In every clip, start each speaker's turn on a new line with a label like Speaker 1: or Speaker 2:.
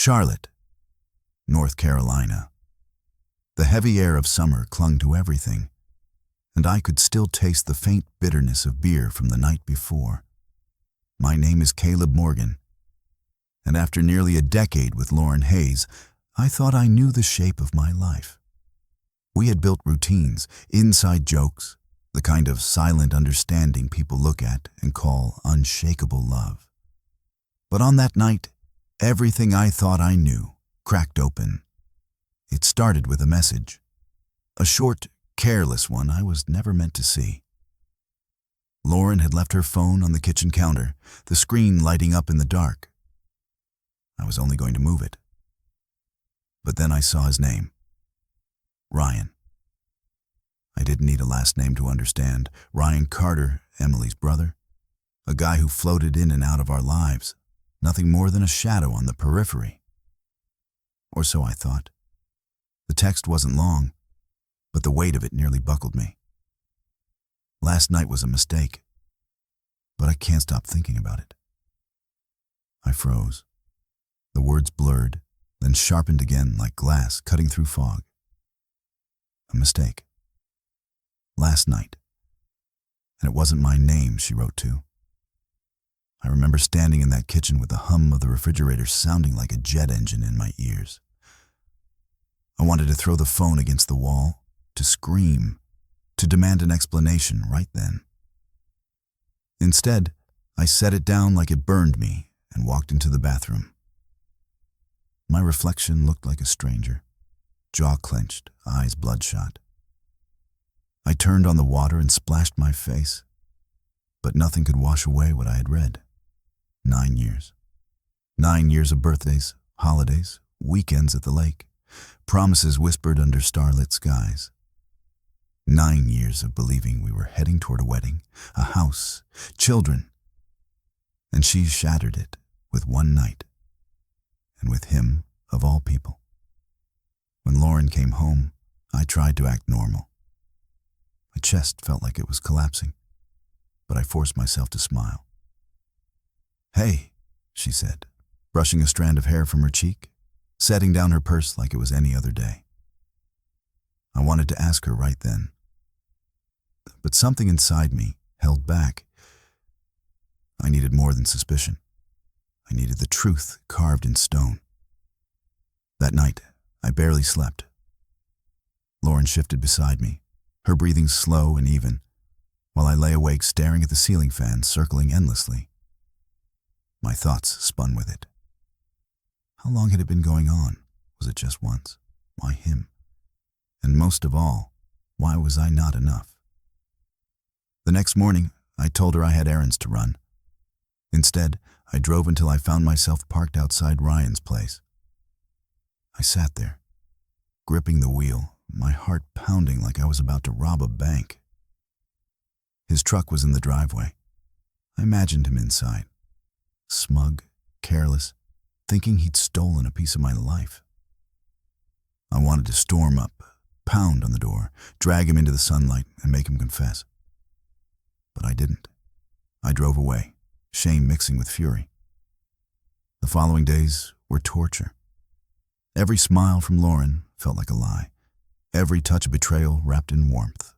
Speaker 1: Charlotte, North Carolina. The heavy air of summer clung to everything, and I could still taste the faint bitterness of beer from the night before. My name is Caleb Morgan, and after nearly a decade with Lauren Hayes, I thought I knew the shape of my life. We had built routines, inside jokes, the kind of silent understanding people look at and call unshakable love. But on that night, everything I thought I knew cracked open. It started with a message, a short, careless one I was never meant to see. Lauren had left her phone on the kitchen counter, the screen lighting up in the dark. I was only going to move it. But then I saw his name, Ryan. I didn't need a last name to understand. Ryan Carter, Emily's brother. A guy who floated in and out of our lives, nothing more than a shadow on the periphery. Or so I thought. The text wasn't long, but the weight of it nearly buckled me. Last night was a mistake, but I can't stop thinking about it. I froze. The words blurred, then sharpened again like glass cutting through fog. A mistake. Last night. And it wasn't my name she wrote to. I remember standing in that kitchen with the hum of the refrigerator sounding like a jet engine in my ears. I wanted to throw the phone against the wall, to scream, to demand an explanation right then. Instead, I set it down like it burned me and walked into the bathroom. My reflection looked like a stranger, jaw clenched, eyes bloodshot. I turned on the water and splashed my face, but nothing could wash away what I had read. 9 years. 9 years of birthdays, holidays, weekends at the lake, promises whispered under starlit skies. 9 years of believing we were heading toward a wedding, a house, children. And she shattered it with one night, and with him of all people. When Lauren came home, I tried to act normal. My chest felt like it was collapsing, but I forced myself to smile. "Hey," she said, brushing a strand of hair from her cheek, setting down her purse like it was any other day. I wanted to ask her right then, but something inside me held back. I needed more than suspicion. I needed the truth carved in stone. That night, I barely slept. Lauren shifted beside me, her breathing slow and even, while I lay awake staring at the ceiling fan circling endlessly. My thoughts spun with it. How long had it been going on? Was it just once? Why him? And most of all, why was I not enough? The next morning, I told her I had errands to run. Instead, I drove until I found myself parked outside Ryan's place. I sat there, gripping the wheel, my heart pounding like I was about to rob a bank. His truck was in the driveway. I imagined him inside, smug, careless, thinking he'd stolen a piece of my life. I wanted to storm up, pound on the door, drag him into the sunlight, and make him confess. But I didn't. I drove away, shame mixing with fury. The following days were torture. Every smile from Lauren felt like a lie. Every touch of betrayal wrapped in warmth.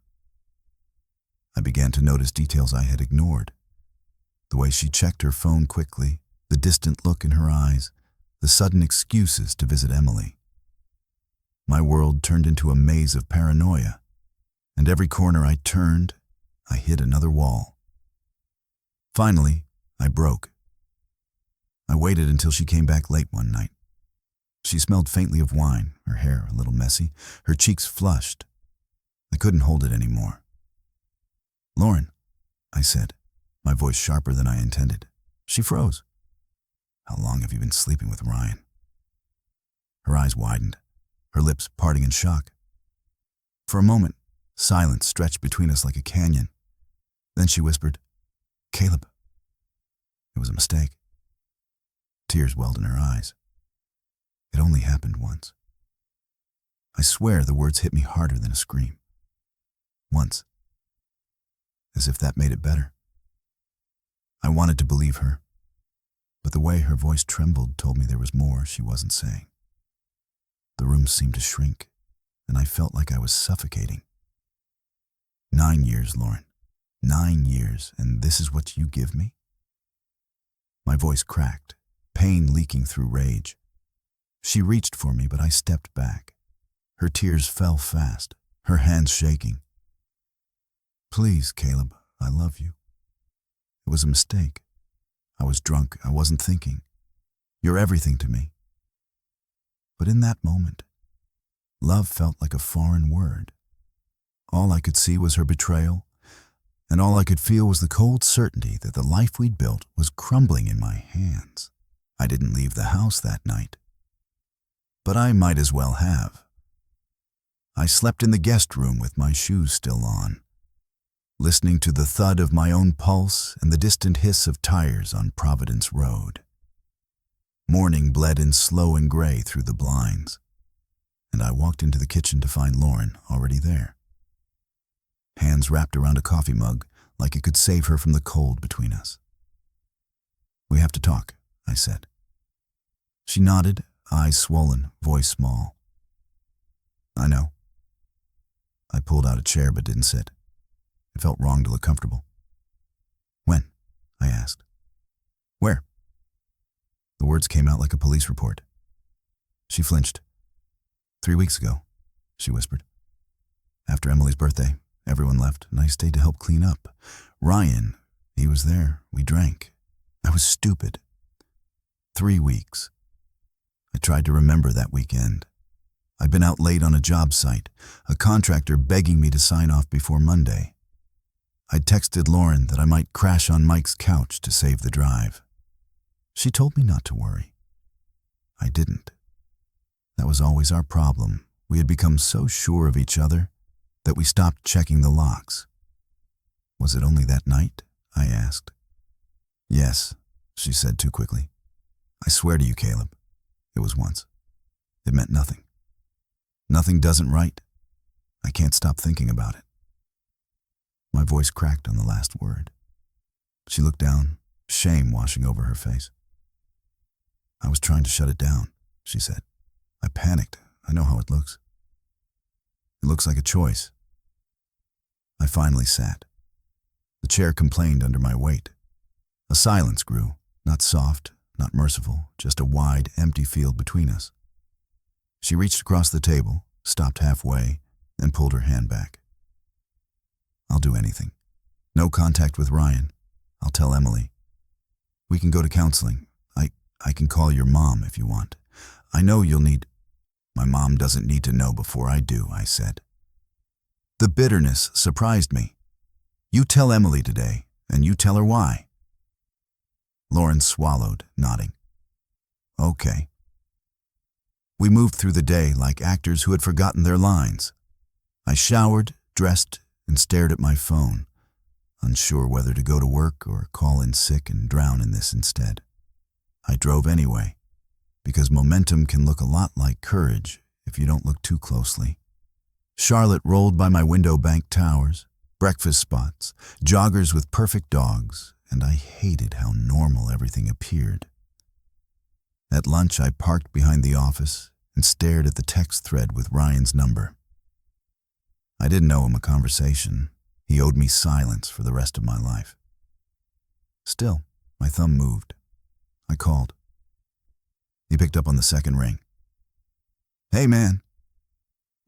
Speaker 1: I began to notice details I had ignored. The way she checked her phone quickly, the distant look in her eyes, the sudden excuses to visit Emily. My world turned into a maze of paranoia, and every corner I turned, I hit another wall. Finally, I broke. I waited until she came back late one night. She smelled faintly of wine, her hair a little messy, her cheeks flushed. I couldn't hold it anymore. "Lauren," I said, my voice sharper than I intended. She froze. "How long have you been sleeping with Ryan?" Her eyes widened, her lips parting in shock. For a moment, silence stretched between us like a canyon. Then she whispered, "Caleb, it was a mistake." Tears welled in her eyes. It only happened once. I swear the words hit me harder than a scream. Once. As if that made it better. I wanted to believe her, but the way her voice trembled told me there was more she wasn't saying. The room seemed to shrink, and I felt like I was suffocating. 9 years, Lauren. 9 years, and this is what you give me? My voice cracked, pain leaking through rage. She reached for me, but I stepped back. Her tears fell fast, her hands shaking. Please, Caleb, I love you. It was a mistake. I was drunk. I wasn't thinking. You're everything to me. But in that moment, love felt like a foreign word. All I could see was her betrayal, and all I could feel was the cold certainty that the life we'd built was crumbling in my hands. I didn't leave the house that night, but I might as well have. I slept in the guest room with my shoes still on, listening to the thud of my own pulse and the distant hiss of tires on Providence Road. Morning bled in slow and gray through the blinds, and I walked into the kitchen to find Lauren already there. Hands wrapped around a coffee mug like it could save her from the cold between us. We have to talk, I said. She nodded, eyes swollen, voice small. I know. I pulled out a chair but didn't sit. It felt wrong to look comfortable. When? I asked. Where? The words came out like a police report. She flinched. 3 weeks ago, she whispered. After Emily's birthday, everyone left, and I stayed to help clean up. Ryan, he was there. We drank. I was stupid. 3 weeks. I tried to remember that weekend. I'd been out late on a job site, a contractor begging me to sign off before Monday. I'd texted Lauren that I might crash on Mike's couch to save the drive. She told me not to worry. I didn't. That was always our problem. We had become so sure of each other that we stopped checking the locks. Was it only that night? I asked. Yes, she said too quickly. I swear to you, Caleb, it was once. It meant nothing. Nothing doesn't right. I can't stop thinking about it. My voice cracked on the last word. She looked down, shame washing over her face. I was trying to shut it down, she said. I panicked. I know how it looks. It looks like a choice. I finally sat. The chair complained under my weight. A silence grew, not soft, not merciful, just a wide, empty field between us. She reached across the table, stopped halfway, and pulled her hand back. I'll do anything. No contact with Ryan. I'll tell Emily. We can go to counseling. I can call your mom if you want. I know you'll need... My mom doesn't need to know before I do, I said. The bitterness surprised me. You tell Emily today, and you tell her why. Lauren swallowed, nodding. Okay. We moved through the day like actors who had forgotten their lines. I showered, dressed, and stared at my phone, unsure whether to go to work or call in sick and drown in this instead. I drove anyway, because momentum can look a lot like courage if you don't look too closely. Charlotte rolled by my window-banked towers, breakfast spots, joggers with perfect dogs, and I hated how normal everything appeared. At lunch, I parked behind the office and stared at the text thread with Ryan's number. I didn't owe him a conversation. He owed me silence for the rest of my life. Still, my thumb moved. I called. He picked up on the second ring. Hey, man.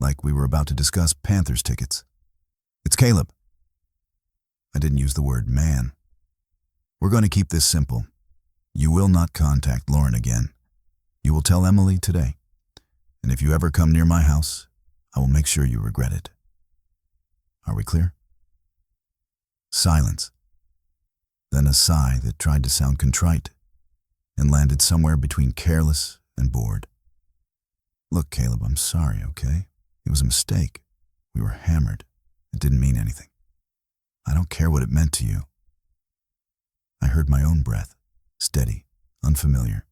Speaker 1: Like we were about to discuss Panthers tickets. It's Caleb. I didn't use the word man. We're going to keep this simple. You will not contact Lauren again. You will tell Emily today. And if you ever come near my house, I will make sure you regret it. Are we clear? Silence. Then a sigh that tried to sound contrite and landed somewhere between careless and bored. Look, Caleb, I'm sorry, okay? It was a mistake. We were hammered. It didn't mean anything. I don't care what it meant to you. I heard my own breath, steady, unfamiliar.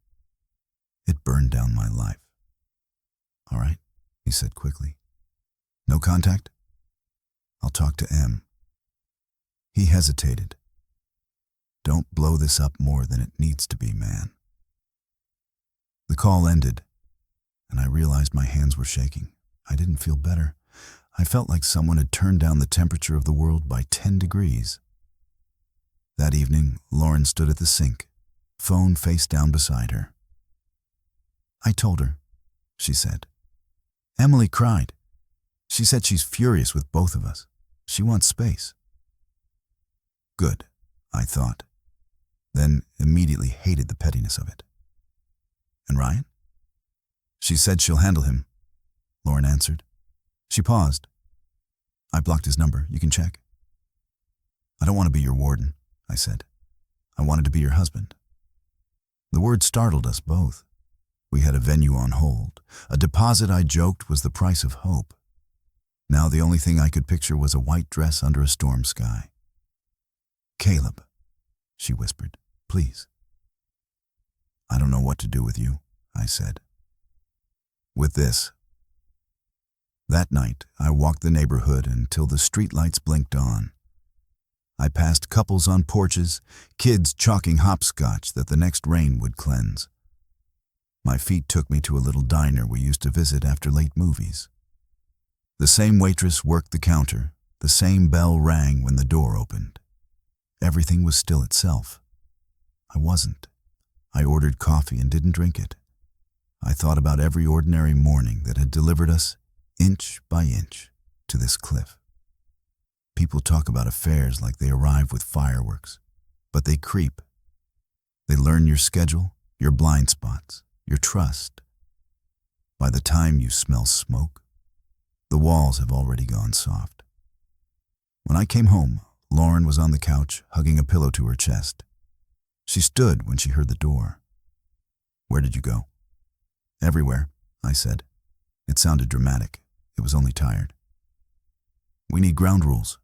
Speaker 1: It burned down my life. All right, he said quickly. No contact? I'll talk to Em. He hesitated. Don't blow this up more than it needs to be, man. The call ended, and I realized my hands were shaking. I didn't feel better. I felt like someone had turned down the temperature of the world by 10 degrees. That evening, Lauren stood at the sink, phone face down beside her. "I told her," she said. "Emily cried. She said she's furious with both of us. She wants space." Good, I thought, then immediately hated the pettiness of it. "And Ryan?" "She said she'll handle him," Lauren answered. She paused. "I blocked his number. You can check." "I don't want to be your warden," I said. "I wanted to be your husband." The word startled us both. We had a venue on hold. A deposit, I joked, was the price of hope. Now the only thing I could picture was a white dress under a storm sky. "Caleb," she whispered, "please." "I don't know what to do with you," I said. "With this." That night, I walked the neighborhood until the streetlights blinked on. I passed couples on porches, kids chalking hopscotch that the next rain would cleanse. My feet took me to a little diner we used to visit after late movies. The same waitress worked the counter. The same bell rang when the door opened. Everything was still itself. I wasn't. I ordered coffee and didn't drink it. I thought about every ordinary morning that had delivered us, inch by inch, to this cliff. People talk about affairs like they arrive with fireworks, but they creep. They learn your schedule, your blind spots, your trust. By the time you smell smoke, the walls have already gone soft. When I came home, Lauren was on the couch, hugging a pillow to her chest. She stood when she heard the door. "Where did you go?" "Everywhere," I said. It sounded dramatic. It was only tired. "We need ground rules."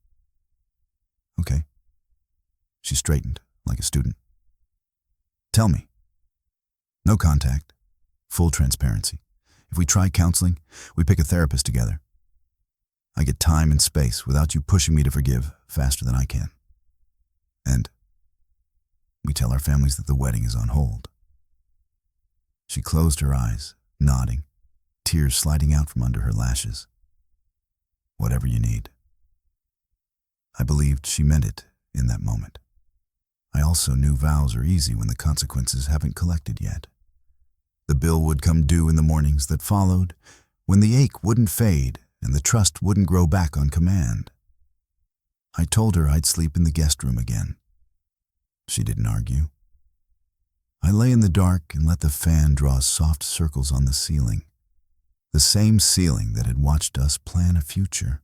Speaker 1: "Okay." She straightened, like a student. "Tell me." "No contact. Full transparency. If we try counseling, we pick a therapist together. I get time and space without you pushing me to forgive faster than I can. And we tell our families that the wedding is on hold." She closed her eyes, nodding, tears sliding out from under her lashes. "Whatever you need." I believed she meant it in that moment. I also knew vows are easy when the consequences haven't collected yet. The bill would come due in the mornings that followed, when the ache wouldn't fade and the trust wouldn't grow back on command. I told her I'd sleep in the guest room again. She didn't argue. I lay in the dark and let the fan draw soft circles on the ceiling, the same ceiling that had watched us plan a future.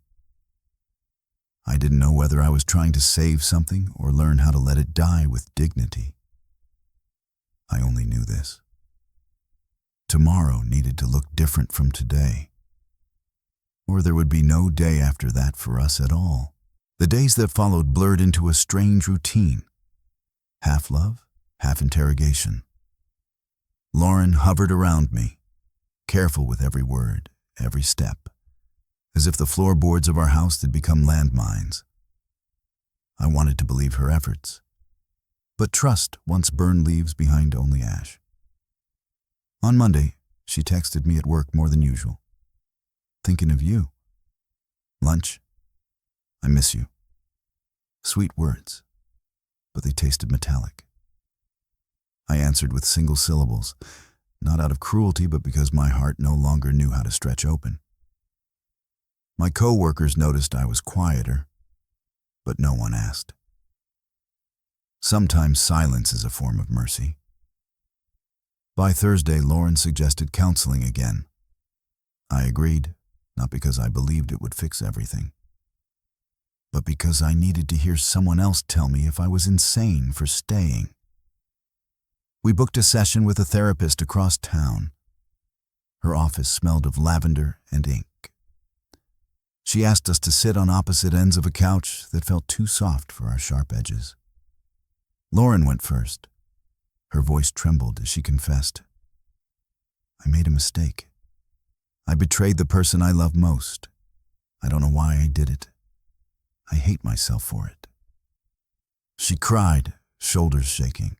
Speaker 1: I didn't know whether I was trying to save something or learn how to let it die with dignity. I only knew this. Tomorrow needed to look different from today, or there would be no day after that for us at all. The days that followed blurred into a strange routine, half love, half interrogation. Lauren hovered around me, careful with every word, every step, as if the floorboards of our house had become landmines. I wanted to believe her efforts, but trust once burned leaves behind only ash. On Monday, she texted me at work more than usual. "Thinking of you. Lunch? I miss you." Sweet words, but they tasted metallic. I answered with single syllables, not out of cruelty, but because my heart no longer knew how to stretch open. My co-workers noticed I was quieter, but no one asked. Sometimes silence is a form of mercy. By Thursday, Lauren suggested counseling again. I agreed, not because I believed it would fix everything, but because I needed to hear someone else tell me if I was insane for staying. We booked a session with a therapist across town. Her office smelled of lavender and ink. She asked us to sit on opposite ends of a couch that felt too soft for our sharp edges. Lauren went first. Her voice trembled as she confessed, "I made a mistake. I betrayed the person I love most. I don't know why I did it. I hate myself for it." She cried, shoulders shaking,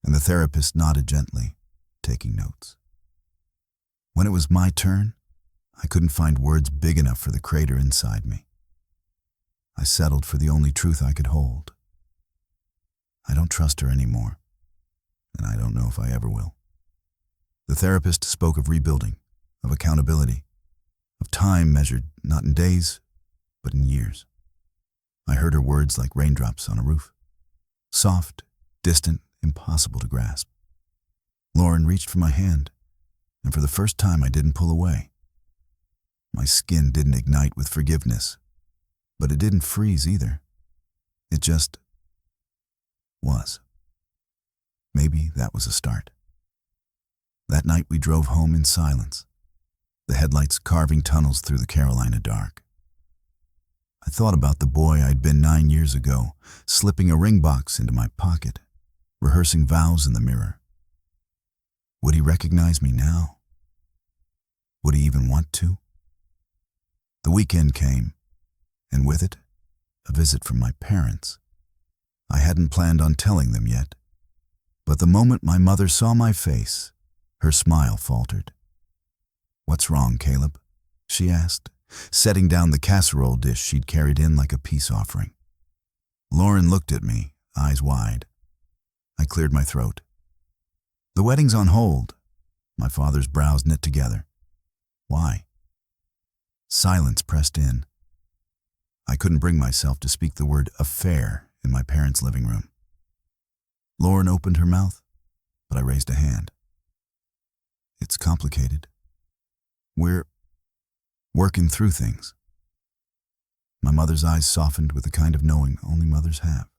Speaker 1: and the therapist nodded gently, taking notes. When it was my turn, I couldn't find words big enough for the crater inside me. I settled for the only truth I could hold. I don't trust her anymore, and I don't know if I ever will. The therapist spoke of rebuilding, of accountability, of time measured not in days, but in years. I heard her words like raindrops on a roof. Soft, distant, impossible to grasp. Lauren reached for my hand, and for the first time I didn't pull away. My skin didn't ignite with forgiveness, but it didn't freeze either. It just was. Maybe that was a start. That night we drove home in silence, the headlights carving tunnels through the Carolina dark. I thought about the boy I'd been 9 years ago, slipping a ring box into my pocket, rehearsing vows in the mirror. Would he recognize me now? Would he even want to? The weekend came, and with it, a visit from my parents. I hadn't planned on telling them yet, but the moment my mother saw my face, her smile faltered. "What's wrong, Caleb?" she asked, setting down the casserole dish she'd carried in like a peace offering. Lauren looked at me, eyes wide. I cleared my throat. "The wedding's on hold." My father's brows knit together. "Why?" Silence pressed in. I couldn't bring myself to speak the word affair in my parents' living room. Lauren opened her mouth, but I raised a hand. "It's complicated. We're working through things." My mother's eyes softened with the kind of knowing only mothers have.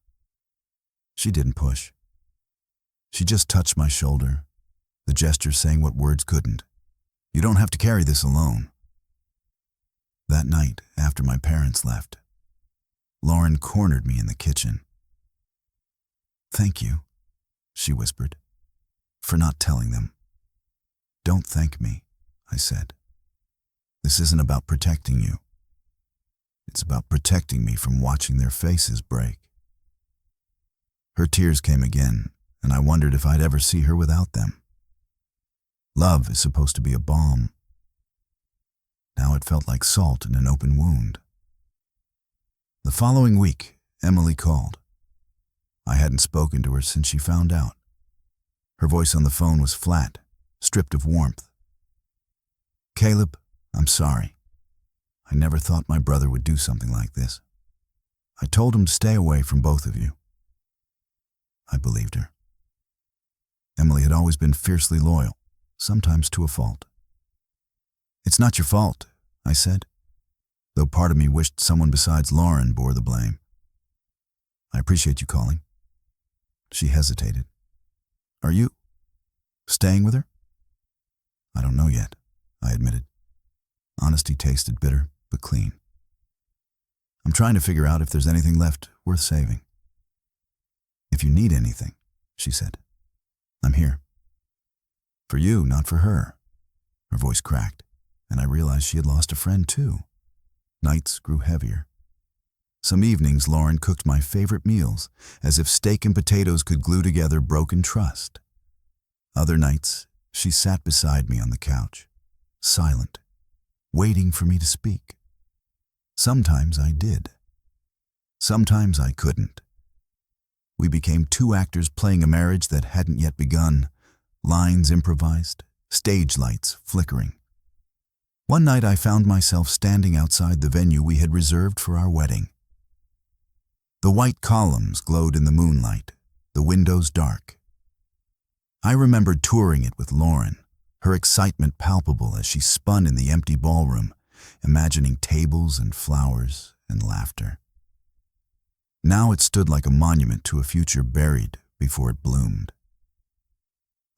Speaker 1: She didn't push. She just touched my shoulder, the gesture saying what words couldn't. "You don't have to carry this alone." That night, after my parents left, Lauren cornered me in the kitchen. "Thank you," she whispered, "for not telling them." "Don't thank me," I said. "This isn't about protecting you. It's about protecting me from watching their faces break." Her tears came again, and I wondered if I'd ever see her without them. Love is supposed to be a balm. Now it felt like salt in an open wound. The following week, Emily called. I hadn't spoken to her since she found out. Her voice on the phone was flat, stripped of warmth. "Caleb, I'm sorry. I never thought my brother would do something like this. I told him to stay away from both of you." I believed her. Emily had always been fiercely loyal, sometimes to a fault. "It's not your fault," I said, though part of me wished someone besides Lauren bore the blame. "I appreciate you calling." She hesitated. "Are you staying with her?" "I don't know yet," I admitted. Honesty tasted bitter, but clean. "I'm trying to figure out if there's anything left worth saving." "If you need anything," she said, "I'm here." "For you, not for her." Her voice cracked, and I realized she had lost a friend too. Nights grew heavier. Some evenings Lauren cooked my favorite meals, as if steak and potatoes could glue together broken trust. Other nights, she sat beside me on the couch, silent, waiting for me to speak. Sometimes I did. Sometimes I couldn't. We became two actors playing a marriage that hadn't yet begun, lines improvised, stage lights flickering. One night I found myself standing outside the venue we had reserved for our wedding. The white columns glowed in the moonlight, the windows dark. I remembered touring it with Lauren, her excitement palpable as she spun in the empty ballroom, imagining tables and flowers and laughter. Now it stood like a monument to a future buried before it bloomed.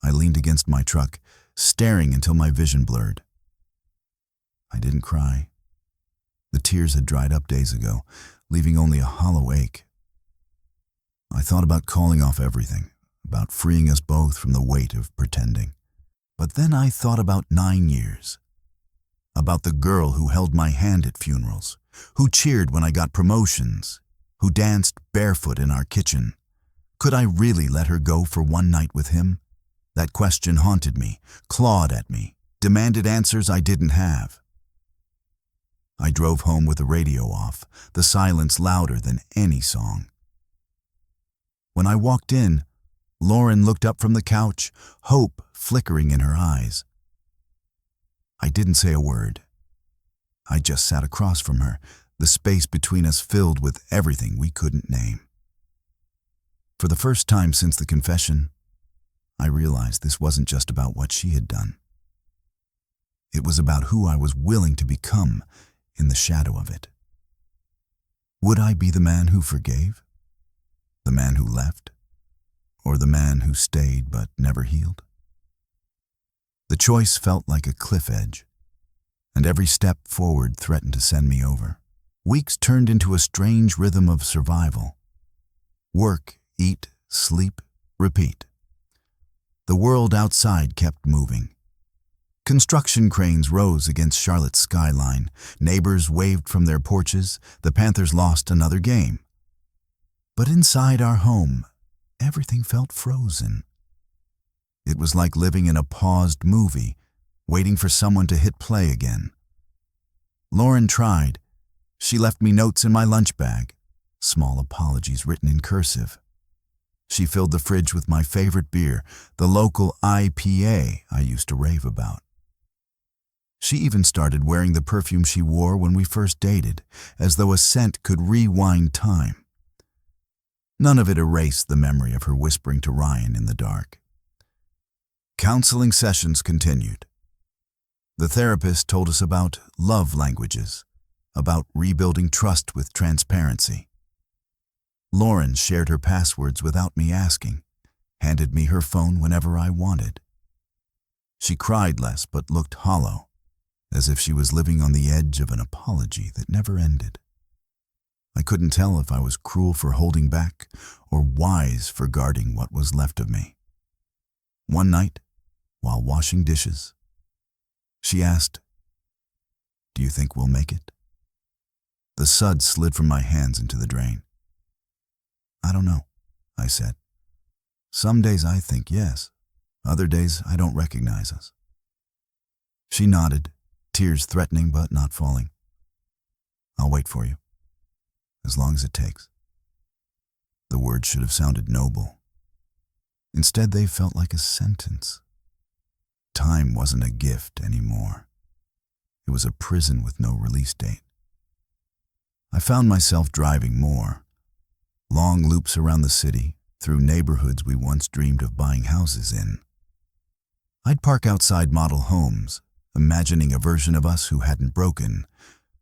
Speaker 1: I leaned against my truck, staring until my vision blurred. I didn't cry. The tears had dried up days ago, leaving only a hollow ache. I thought about calling off everything, about freeing us both from the weight of pretending. But then I thought about 9 years. About the girl who held my hand at funerals, who cheered when I got promotions, who danced barefoot in our kitchen. Could I really let her go for one night with him? That question haunted me, clawed at me, demanded answers I didn't have. I drove home with the radio off, the silence louder than any song. When I walked in, Lauren looked up from the couch, hope flickering in her eyes. I didn't say a word. I just sat across from her, the space between us filled with everything we couldn't name. For the first time since the confession, I realized this wasn't just about what she had done. It was about who I was willing to become in the shadow of it. Would I be the man who forgave? The man who left? Or the man who stayed but never healed? The choice felt like a cliff edge, and every step forward threatened to send me over. Weeks turned into a strange rhythm of survival. Work, eat, sleep, repeat. The world outside kept moving. Construction cranes rose against Charlotte's skyline. Neighbors waved from their porches. The Panthers lost another game. But inside our home, everything felt frozen. It was like living in a paused movie, waiting for someone to hit play again. Lauren tried. She left me notes in my lunch bag, small apologies written in cursive. She filled the fridge with my favorite beer, the local IPA I used to rave about. She even started wearing the perfume she wore when we first dated, as though a scent could rewind time. None of it erased the memory of her whispering to Ryan in the dark. Counseling sessions continued. The therapist told us about love languages, about rebuilding trust with transparency. Lauren shared her passwords without me asking, handed me her phone whenever I wanted. She cried less but looked hollow, as if she was living on the edge of an apology that never ended. I couldn't tell if I was cruel for holding back or wise for guarding what was left of me. One night, while washing dishes, she asked, "Do you think we'll make it?" The suds slid from my hands into the drain. "I don't know," I said. "Some days I think yes, other days I don't recognize us." She nodded, tears threatening but not falling. "I'll wait for you, as long as it takes." The words should have sounded noble. Instead, they felt like a sentence. Time wasn't a gift anymore. It was a prison with no release date. I found myself driving more. Long loops around the city, through neighborhoods we once dreamed of buying houses in. I'd park outside model homes, imagining a version of us who hadn't broken,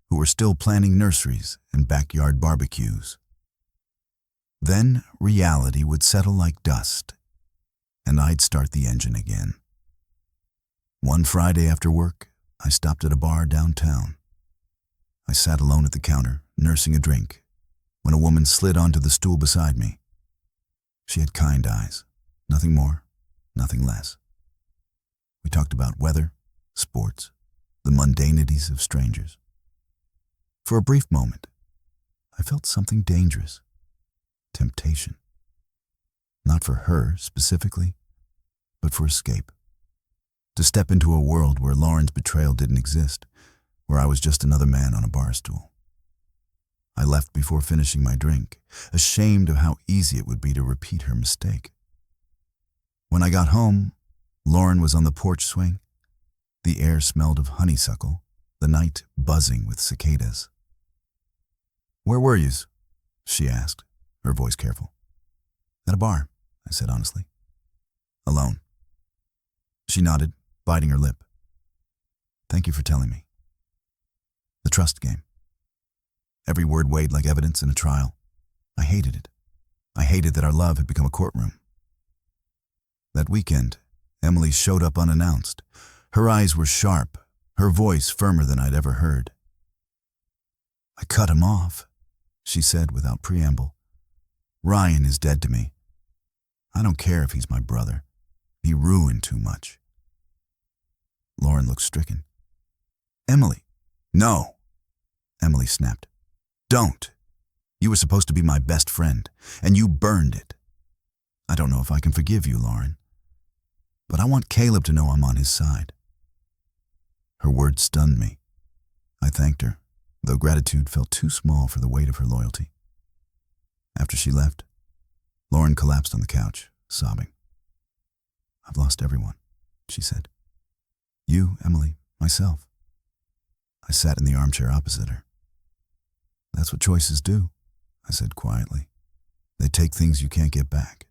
Speaker 1: who were still planning nurseries and backyard barbecues. Then reality would settle like dust, and I'd start the engine again. One Friday after work, I stopped at a bar downtown. I sat alone at the counter, nursing a drink, when a woman slid onto the stool beside me. She had kind eyes, nothing more, nothing less. We talked about weather, sports, the mundanities of strangers. For a brief moment, I felt something dangerous, temptation. Not for her specifically, but for escape. To step into a world where Lauren's betrayal didn't exist, where I was just another man on a bar stool. I left before finishing my drink, ashamed of how easy it would be to repeat her mistake. When I got home, Lauren was on the porch swing. The air smelled of honeysuckle, the night buzzing with cicadas. "Where were yous?" she asked, her voice careful. "At a bar," I said honestly. "Alone?" She nodded, biting her lip. "Thank you for telling me." The trust game. Every word weighed like evidence in a trial. I hated it. I hated that our love had become a courtroom. That weekend, Emily showed up unannounced. Her eyes were sharp, her voice firmer than I'd ever heard. "I cut him off," she said without preamble. "Ryan is dead to me. I don't care if he's my brother. He ruined too much." Lauren looked stricken. "Emily, no," Emily snapped. "Don't. You were supposed to be my best friend, and you burned it. I don't know if I can forgive you, Lauren, but I want Caleb to know I'm on his side. Her words stunned me. I thanked her, though gratitude felt too small for the weight of her loyalty. After she left, Lauren collapsed on the couch, sobbing. "I've lost everyone," she said. "You, Emily, myself." I sat in the armchair opposite her. "That's what choices do," I said quietly. "They take things you can't get back."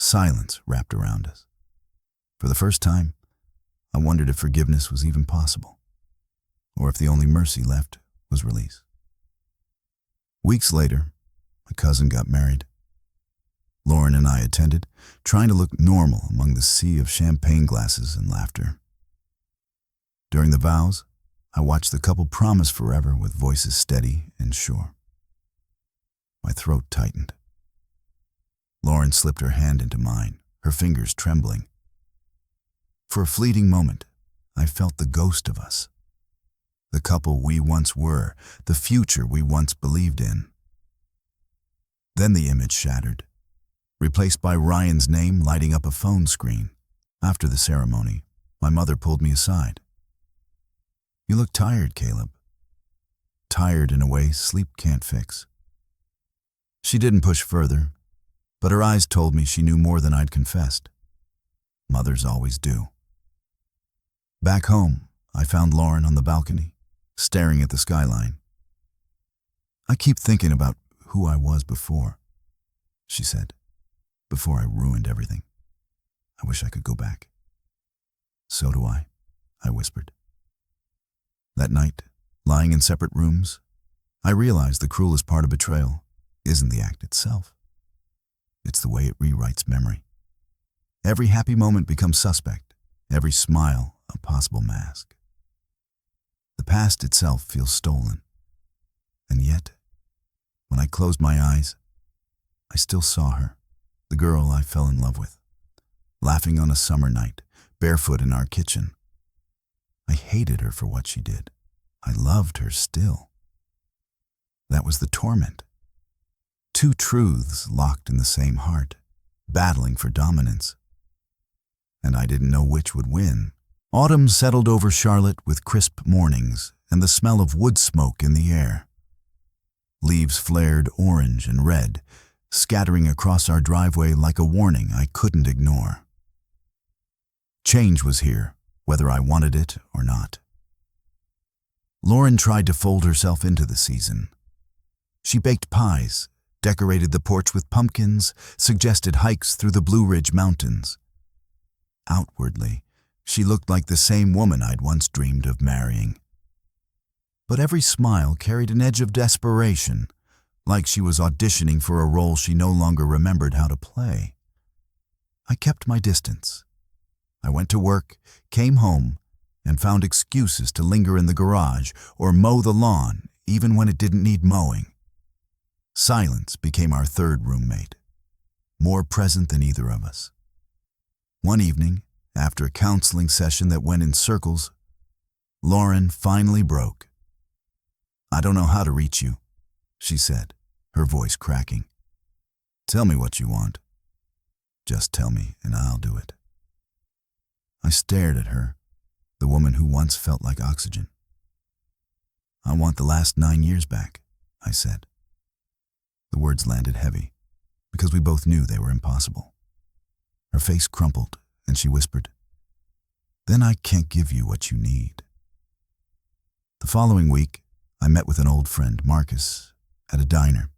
Speaker 1: Silence wrapped around us. For the first time, I wondered if forgiveness was even possible, or if the only mercy left was release. Weeks later, my cousin got married. Lauren and I attended, trying to look normal among the sea of champagne glasses and laughter. During the vows, I watched the couple promise forever with voices steady and sure. My throat tightened. Lauren slipped her hand into mine, her fingers trembling. For a fleeting moment, I felt the ghost of us. The couple we once were, the future we once believed in. Then the image shattered, replaced by Ryan's name lighting up a phone screen. After the ceremony, my mother pulled me aside. "You look tired, Caleb." Tired in a way sleep can't fix. She didn't push further, but her eyes told me she knew more than I'd confessed. Mothers always do. Back home, I found Lauren on the balcony, staring at the skyline. "I keep thinking about who I was before," she said, "before I ruined everything. I wish I could go back." "So do I whispered. That night, lying in separate rooms, I realized the cruelest part of betrayal isn't the act itself. It's the way it rewrites memory. Every happy moment becomes suspect, every smile a possible mask. The past itself feels stolen. And yet, when I closed my eyes, I still saw her, the girl I fell in love with, laughing on a summer night, barefoot in our kitchen. I hated her for what she did. I loved her still. That was the torment. Two truths locked in the same heart, battling for dominance. And I didn't know which would win. Autumn settled over Charlotte with crisp mornings and the smell of wood smoke in the air. Leaves flared orange and red, scattering across our driveway like a warning I couldn't ignore. Change was here, whether I wanted it or not. Lauren tried to fold herself into the season. She baked pies, decorated the porch with pumpkins, suggested hikes through the Blue Ridge Mountains. Outwardly, she looked like the same woman I'd once dreamed of marrying. But every smile carried an edge of desperation, like she was auditioning for a role she no longer remembered how to play. I kept my distance. I went to work, came home, and found excuses to linger in the garage or mow the lawn even when it didn't need mowing. Silence became our third roommate, more present than either of us. One evening, after a counseling session that went in circles, Lauren finally broke. "I don't know how to reach you," she said, her voice cracking. "Tell me what you want. Just tell me and I'll do it." I stared at her, the woman who once felt like oxygen. "I want the last 9 years back," I said. The words landed heavy, because we both knew they were impossible. Her face crumpled, and she whispered, "Then I can't give you what you need." The following week, I met with an old friend, Marcus, at a diner.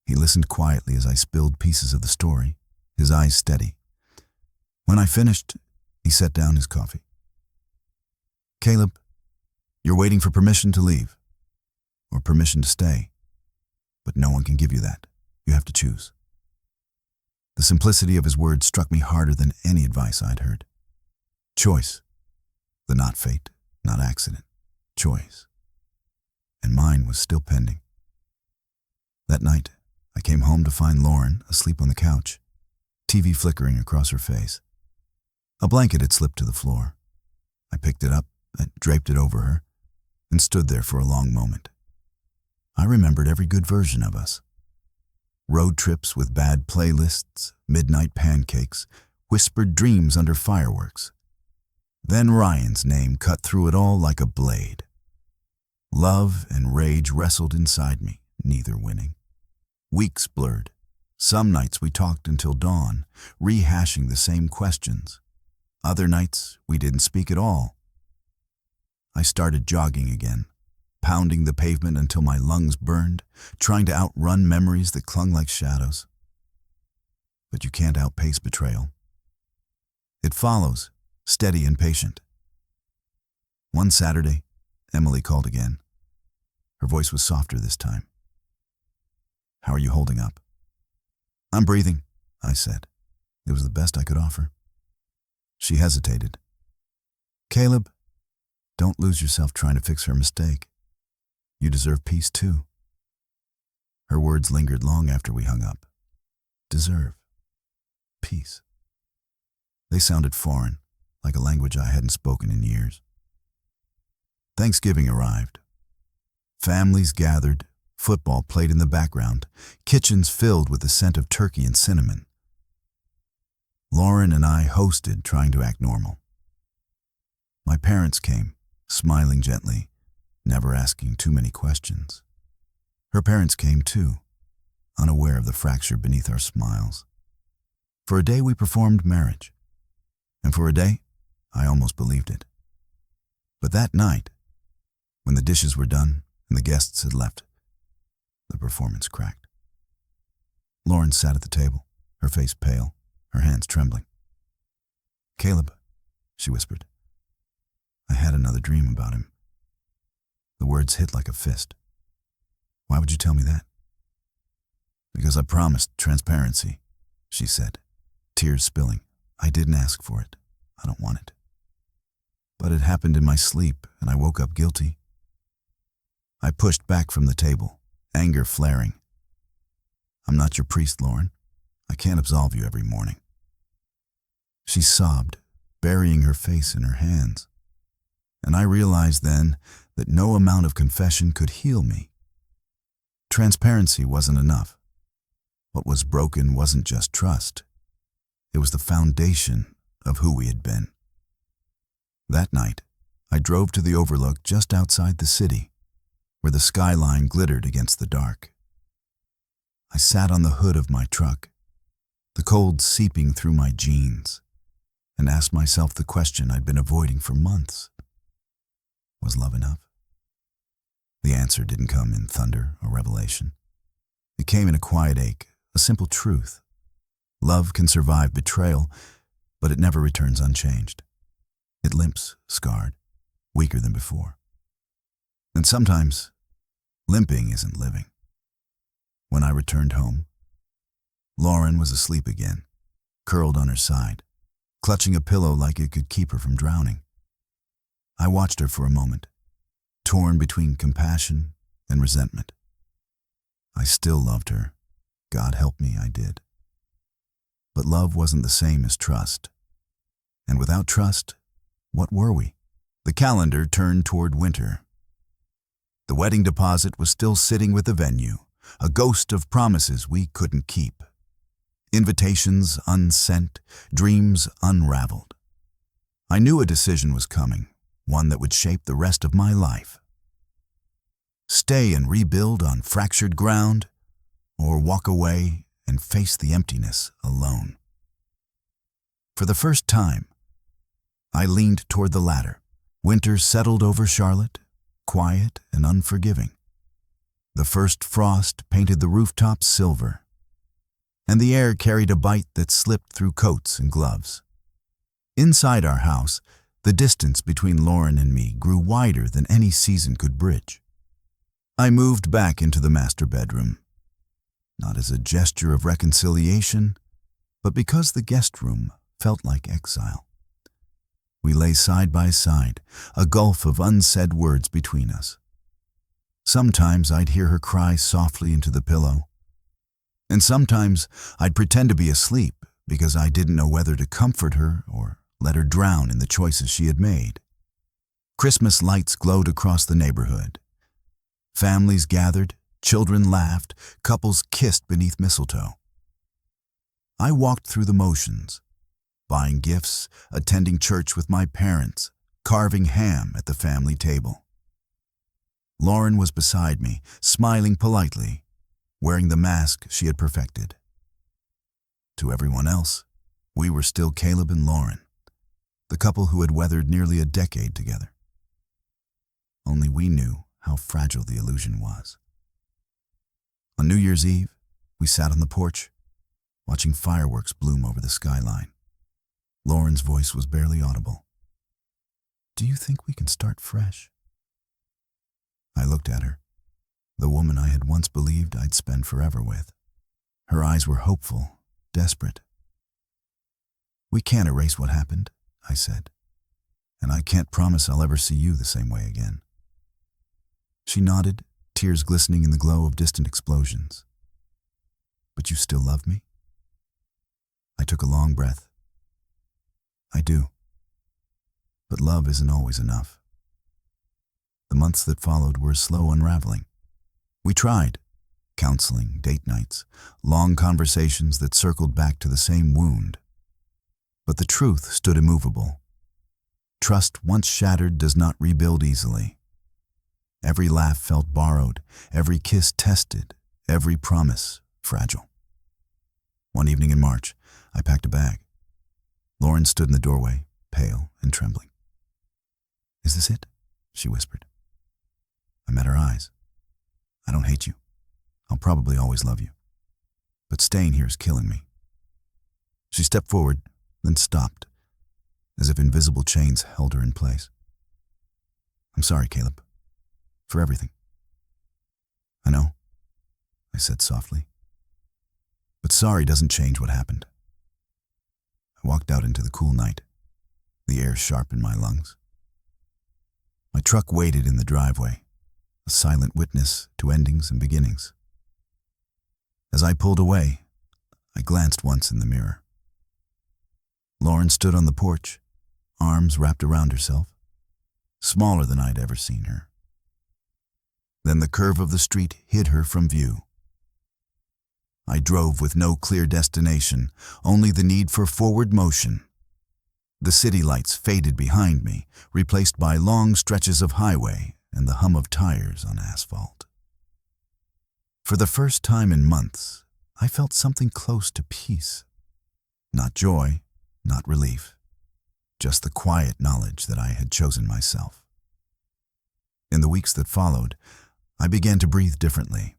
Speaker 1: He listened quietly as I spilled pieces of the story, his eyes steady. When I finished, he set down his coffee. "Caleb, you're waiting for permission to leave, or permission to stay. But no one can give you that. You have to choose." The simplicity of his words struck me harder than any advice I'd heard. Choice. The not fate, not accident. Choice. And mine was still pending. That night, I came home to find Lauren asleep on the couch, TV flickering across her face. A blanket had slipped to the floor. I picked it up, draped it over her, and stood there for a long moment. I remembered every good version of us. Road trips with bad playlists, midnight pancakes, whispered dreams under fireworks. Then Ryan's name cut through it all like a blade. Love and rage wrestled inside me, neither winning. Weeks blurred. Some nights we talked until dawn, rehashing the same questions. Other nights we didn't speak at all. I started jogging again, pounding the pavement until my lungs burned, trying to outrun memories that clung like shadows. But you can't outpace betrayal. It follows, steady and patient. One Saturday, Emily called again. Her voice was softer this time. "How are you holding up?" "I'm breathing," I said. It was the best I could offer. She hesitated. "Caleb, don't lose yourself trying to fix her mistake. You deserve peace too." Her words lingered long after we hung up. Deserve. Peace. They sounded foreign, like a language I hadn't spoken in years. Thanksgiving arrived. Families gathered, football played in the background, kitchens filled with the scent of turkey and cinnamon. Lauren and I hosted, trying to act normal. My parents came, smiling gently, never asking too many questions. Her parents came too, unaware of the fracture beneath our smiles. For a day we performed marriage, and for a day I almost believed it. But that night, when the dishes were done and the guests had left, the performance cracked. Lauren sat at the table, her face pale, her hands trembling. "Caleb," she whispered, "I had another dream about him." The words hit like a fist. "Why would you tell me that?" "Because I promised transparency," she said, tears spilling. "I didn't ask for it. I don't want it. But it happened in my sleep, and I woke up guilty." I pushed back from the table, anger flaring. "I'm not your priest, Lauren. I can't absolve you every morning." She sobbed, burying her face in her hands. And I realized then that no amount of confession could heal me. Transparency wasn't enough. What was broken wasn't just trust. It was the foundation of who we had been. That night, I drove to the overlook just outside the city, where the skyline glittered against the dark. I sat on the hood of my truck, the cold seeping through my jeans, and asked myself the question I'd been avoiding for months. Was love enough? The answer didn't come in thunder or revelation. It came in a quiet ache, a simple truth. Love can survive betrayal, but it never returns unchanged. It limps, scarred, weaker than before. And sometimes, limping isn't living. When I returned home, Lauren was asleep again, curled on her side, clutching a pillow like it could keep her from drowning. I watched her for a moment, torn between compassion and resentment. I still loved her. God help me, I did. But love wasn't the same as trust. And without trust, what were we? The calendar turned toward winter. The wedding deposit was still sitting with the venue, a ghost of promises we couldn't keep. Invitations unsent, dreams unraveled. I knew a decision was coming, one that would shape the rest of my life. Stay and rebuild on fractured ground, or walk away and face the emptiness alone. For the first time, I leaned toward the latter. Winter settled over Charlotte, quiet and unforgiving. The first frost painted the rooftops silver, and the air carried a bite that slipped through coats and gloves. Inside our house, the distance between Lauren and me grew wider than any season could bridge. I moved back into the master bedroom, not as a gesture of reconciliation, but because the guest room felt like exile. We lay side by side, a gulf of unsaid words between us. Sometimes I'd hear her cry softly into the pillow, and sometimes I'd pretend to be asleep because I didn't know whether to comfort her or let her drown in the choices she had made. Christmas lights glowed across the neighborhood. Families gathered, children laughed, couples kissed beneath mistletoe. I walked through the motions, buying gifts, attending church with my parents, carving ham at the family table. Lauren was beside me, smiling politely, wearing the mask she had perfected. To everyone else, we were still Caleb and Lauren, the couple who had weathered nearly a decade together. Only we knew how fragile the illusion was. On New Year's Eve, we sat on the porch, watching fireworks bloom over the skyline. Lauren's voice was barely audible. "Do you think we can start fresh?" I looked at her, the woman I had once believed I'd spend forever with. Her eyes were hopeful, desperate. "We can't erase what happened," I said, "and I can't promise I'll ever see you the same way again." She nodded, tears glistening in the glow of distant explosions. "But you still love me?" I took a long breath. "I do. But love isn't always enough." The months that followed were a slow unraveling. We tried. Counseling, date nights, long conversations that circled back to the same wound. But the truth stood immovable. Trust once shattered does not rebuild easily. Every laugh felt borrowed, every kiss tested, every promise fragile. One evening in March, I packed a bag. Lauren stood in the doorway, pale and trembling. "Is this it?" she whispered. I met her eyes. "I don't hate you. I'll probably always love you. But staying here is killing me." She stepped forward, then stopped, as if invisible chains held her in place. "I'm sorry, Caleb, for everything." "I know," I said softly. "But sorry doesn't change what happened." I walked out into the cool night, the air sharp in my lungs. My truck waited in the driveway, a silent witness to endings and beginnings. As I pulled away, I glanced once in the mirror. Lauren stood on the porch, arms wrapped around herself, smaller than I'd ever seen her. Then the curve of the street hid her from view. I drove with no clear destination, only the need for forward motion. The city lights faded behind me, replaced by long stretches of highway and the hum of tires on asphalt. For the first time in months, I felt something close to peace. Not joy, not relief, just the quiet knowledge that I had chosen myself. In the weeks that followed, I began to breathe differently.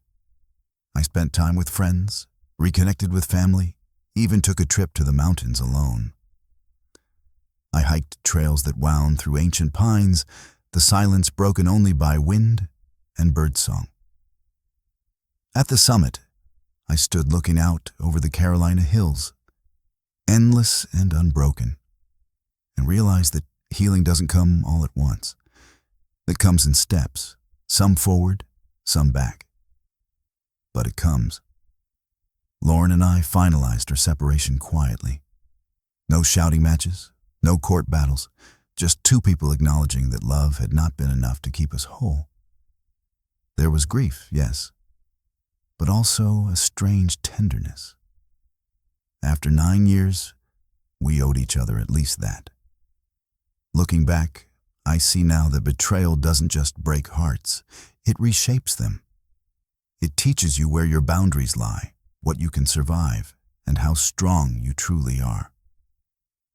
Speaker 1: I spent time with friends, reconnected with family, even took a trip to the mountains alone. I hiked trails that wound through ancient pines, the silence broken only by wind and birdsong. At the summit, I stood looking out over the Carolina hills, endless and unbroken, and realized that healing doesn't come all at once. It comes in steps, some forward, some back. But it comes. Lauren and I finalized our separation quietly. No shouting matches, no court battles, just two people acknowledging that love had not been enough to keep us whole. There was grief, yes, but also a strange tenderness. After 9 years, we owed each other at least that. Looking back, I see now that betrayal doesn't just break hearts, it reshapes them. It teaches you where your boundaries lie, what you can survive, and how strong you truly are.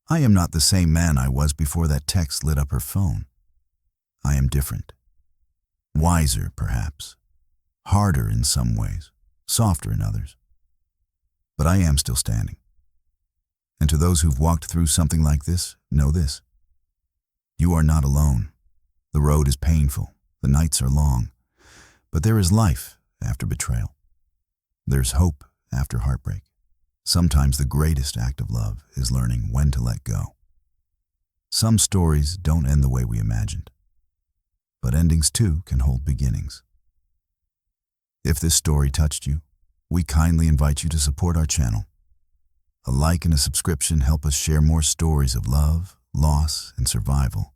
Speaker 1: I am not the same man I was before that text lit up her phone. I am different. Wiser, perhaps. Harder in some ways, softer in others. But I am still standing. And to those who've walked through something like this, know this. You are not alone. The road is painful, the nights are long, but there is life after betrayal. There's hope after heartbreak. Sometimes the greatest act of love is learning when to let go. Some stories don't end the way we imagined, but endings too can hold beginnings. If this story touched you, we kindly invite you to support our channel. A like and a subscription help us share more stories of love, loss, and survival.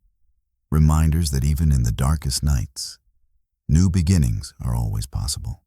Speaker 1: Reminders that even in the darkest nights, new beginnings are always possible.